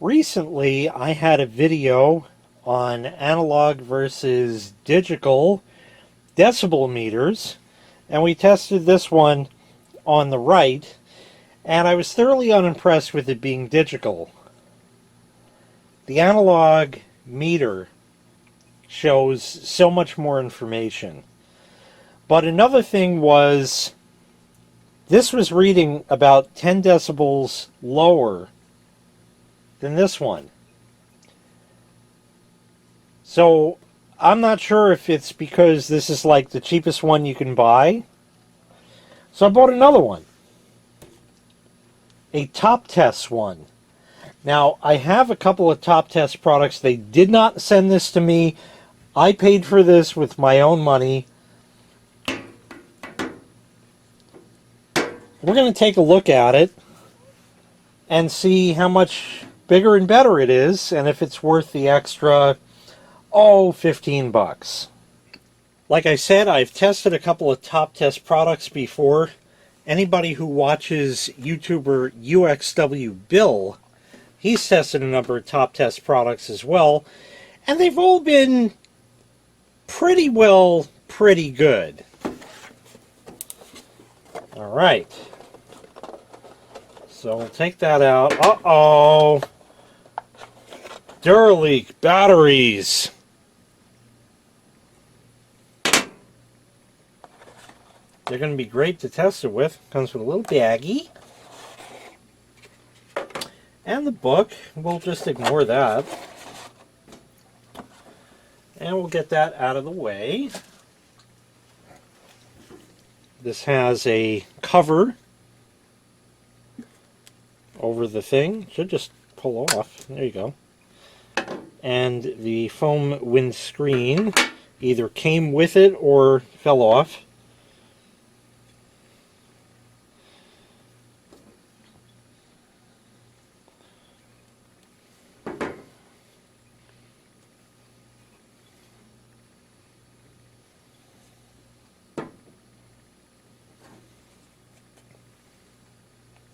Recently, I had a video on analog versus digital decibel meters, and we tested this one on the right, and I was thoroughly unimpressed with it being digital. The analog meter shows so much more information. But another thing was, this was reading about 10 decibels lower than this one. So I'm not sure if it's because this is like the cheapest one you can buy. So I bought another one. A TopTes one. Now, I have a couple of TopTes products. They did not send this to me. I paid for this with my own money. We're going to take a look at it and see how much bigger and better it is, and if it's worth the extra, 15 bucks. Like I said, I've tested a couple of TopTes products before. Anybody who watches YouTuber UXW Bill, he's tested a number of TopTes products as well, and they've all been pretty good. All right. So we'll take that out. Uh-oh. Duraleak batteries. They're going to be great to test it with. Comes with a little baggie. And the book. We'll just ignore that. And we'll get that out of the way. This has a cover over the thing. Should just pull off. There you go. And the foam windscreen either came with it or fell off.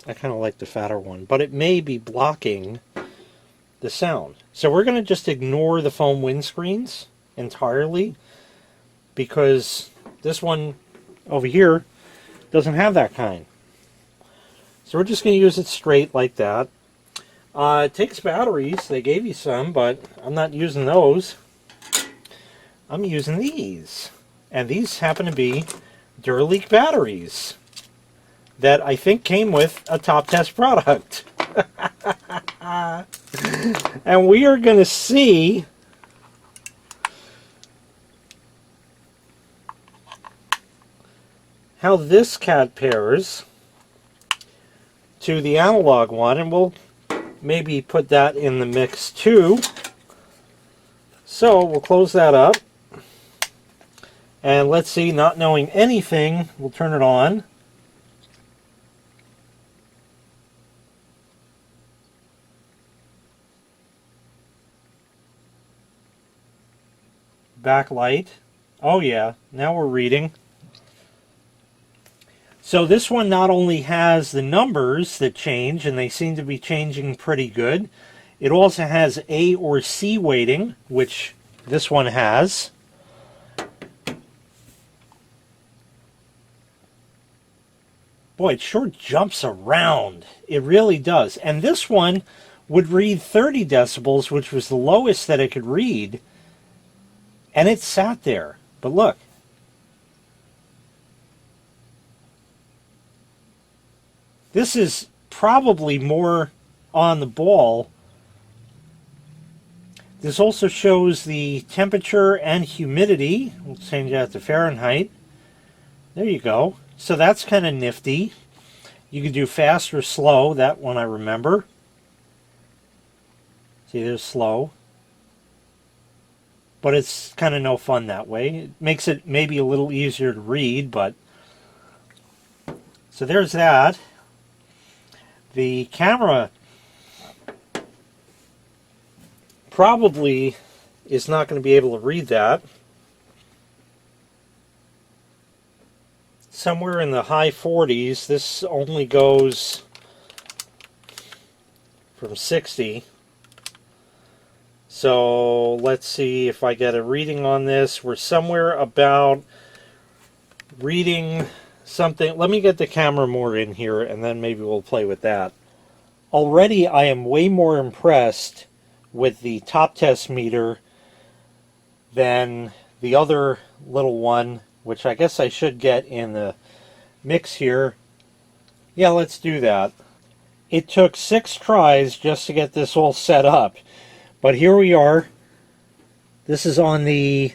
I kind of like the fatter one, but it may be blocking the sound. So we're going to just ignore the foam windscreens entirely, because this one over here doesn't have that kind. So we're just going to use it straight like that. It takes batteries. They gave you some, but I'm not using those. I'm using these. And these happen to be Duraleak batteries that I think came with a TopTes product. And we are going to see how this cat pairs to the analog one, and we'll maybe put that in the mix too. So we'll close that up, and let's see, not knowing anything, we'll turn it on. Backlight. Oh yeah, now we're reading. So this one not only has the numbers that change, and they seem to be changing pretty good, it also has A or C weighting, which this one has. Boy, it sure jumps around. It really does. And this one would read 30 decibels, which was the lowest that it could read. And it sat there. But look. This is probably more on the ball. This also shows the temperature and humidity. We'll change that to Fahrenheit. There you go. So that's kind of nifty. You can do fast or slow. That one I remember. See, there's slow. But it's kind of no fun that way. It makes it maybe a little easier to read, but... So there's that. The camera probably is not going to be able to read that. Somewhere in the high 40s. This only goes from 60. So let's see if I get a reading on this. We're somewhere about reading something. Let me get the camera more in here and then maybe we'll play with that. Already I am way more impressed with the TopTes meter than the other little one, which I guess I should get in the mix here. Yeah, let's do that. It took 6 tries just to get this all set up. But here we are. This is on the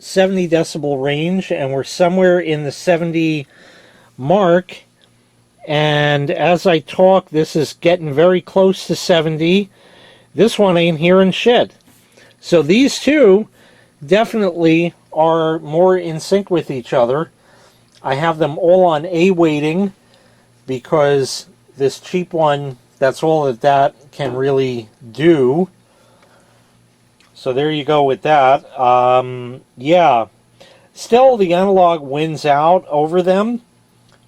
70 decibel range, and we're somewhere in the 70 mark. And as I talk, this is getting very close to 70. This one ain't hearing shit. So these two definitely are more in sync with each other. I have them all on A weighting because this cheap one, that's all that can really do. So there you go with that. Yeah, still the analog wins out over them,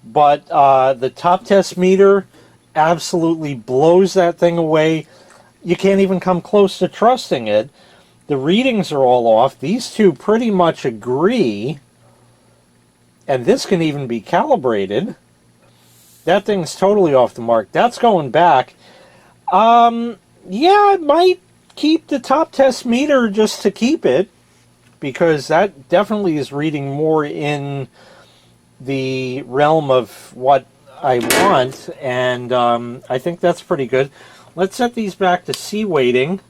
but the TopTes meter absolutely blows that thing away. You can't even come close to trusting it. The readings are all off. These two pretty much agree, and this can even be calibrated. That thing's totally off the mark. That's going back. Yeah, I might keep the TopTes meter just to keep it, because that definitely is reading more in the realm of what I want, and I think that's pretty good. Let's set these back to C weighting.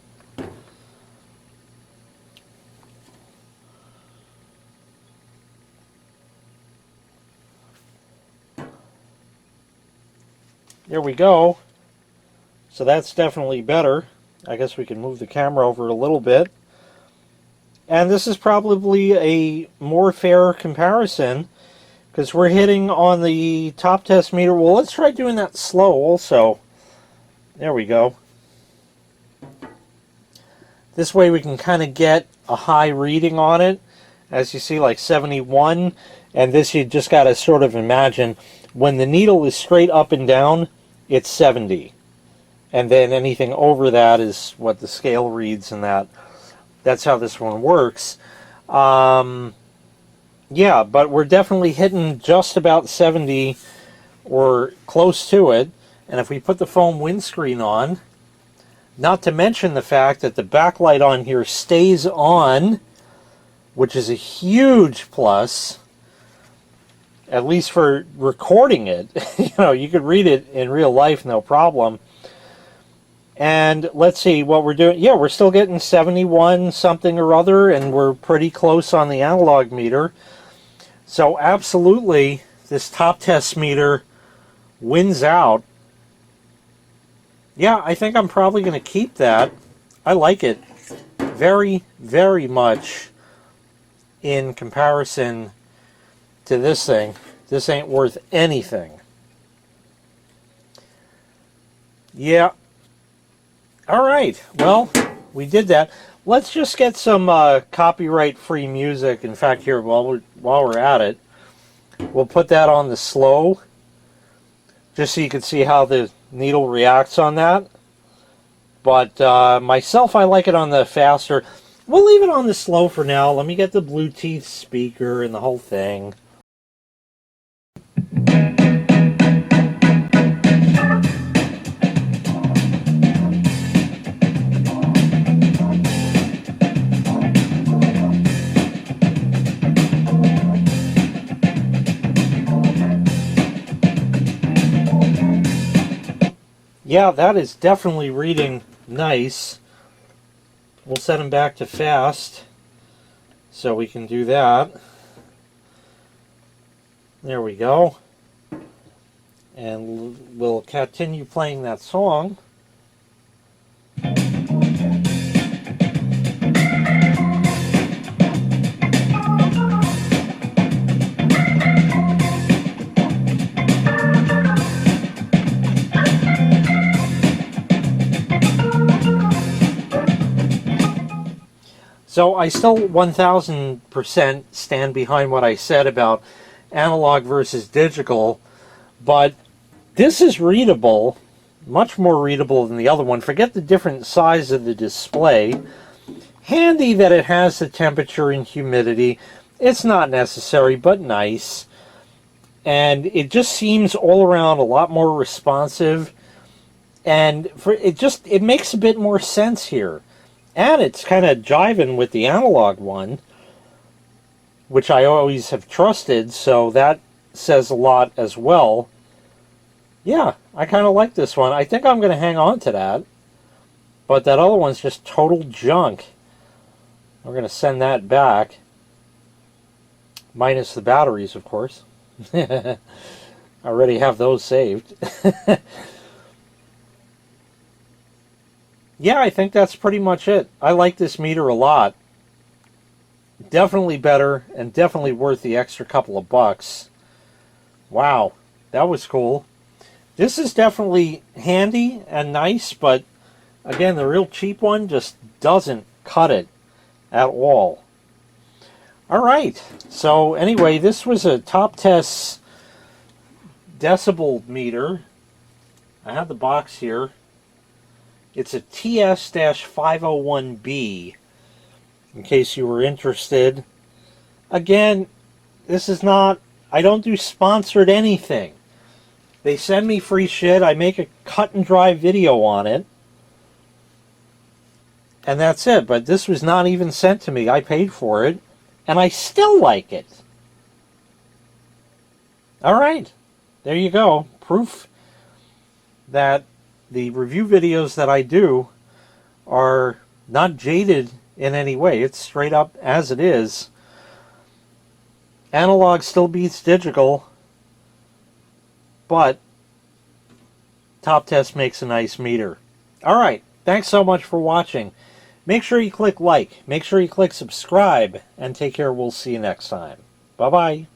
There we go. So that's definitely better. I guess we can move the camera over a little bit. And this is probably a more fair comparison because we're hitting on the TopTes meter. Well, let's try doing that slow also. There we go. This way we can kind of get a high reading on it. As you see, like 71. And this you just got to sort of imagine when the needle is straight up and down, it's 70. And then anything over that is what the scale reads, and that's how this one works. Yeah, but we're definitely hitting just about 70 or close to it. And if we put the foam windscreen on, not to mention the fact that the backlight on here stays on, which is a huge plus, at least for recording it. You know, you could read it in real life, no problem. And let's see what we're doing. Yeah, we're still getting 71 something or other, and we're pretty close on the analog meter. So absolutely, this TopTes meter wins out. Yeah, I think I'm probably going to keep that. I like it very, very much in comparison to this thing. This ain't worth anything. Yeah. All right. Well, we did that. Let's just get some copyright-free music. In fact, here, while we're at it, we'll put that on the slow, just so you can see how the needle reacts on that. But myself, I like it on the faster. We'll leave it on the slow for now. Let me get the Bluetooth speaker and the whole thing. Yeah, that is definitely reading nice. We'll set them back to fast so we can do that. There we go. And we'll continue playing that song. So I still 1000% stand behind what I said about analog versus digital, but this is readable, much more readable than the other one. Forget the different size of the display. Handy that it has the temperature and humidity. It's not necessary, but nice. And it just seems all around a lot more responsive. And it makes a bit more sense here. And it's kind of jiving with the analog one, which I always have trusted, so that says a lot as well. Yeah, I kind of like this one. I think I'm going to hang on to that. But that other one's just total junk. We're going to send that back. Minus the batteries, of course. I already have those saved. Yeah, I think that's pretty much it. I like this meter a lot. Definitely better and definitely worth the extra couple of bucks. Wow, that was cool. This is definitely handy and nice, but again, the real cheap one just doesn't cut it at all. All right, so anyway, this was a TopTes decibel meter. I have the box here. It's a TS-501B, in case you were interested. Again, this is not, I don't do sponsored anything. They send me free shit, I make a cut and dry video on it, and that's it. But this was not even sent to me. I paid for it, and I still like it. Alright, there you go. Proof that the review videos that I do are not jaded in any way. It's straight up as it is. Analog still beats digital, but TopTes makes a nice meter. Alright, thanks so much for watching. Make sure you click like, make sure you click subscribe, and take care. We'll see you next time. Bye-bye.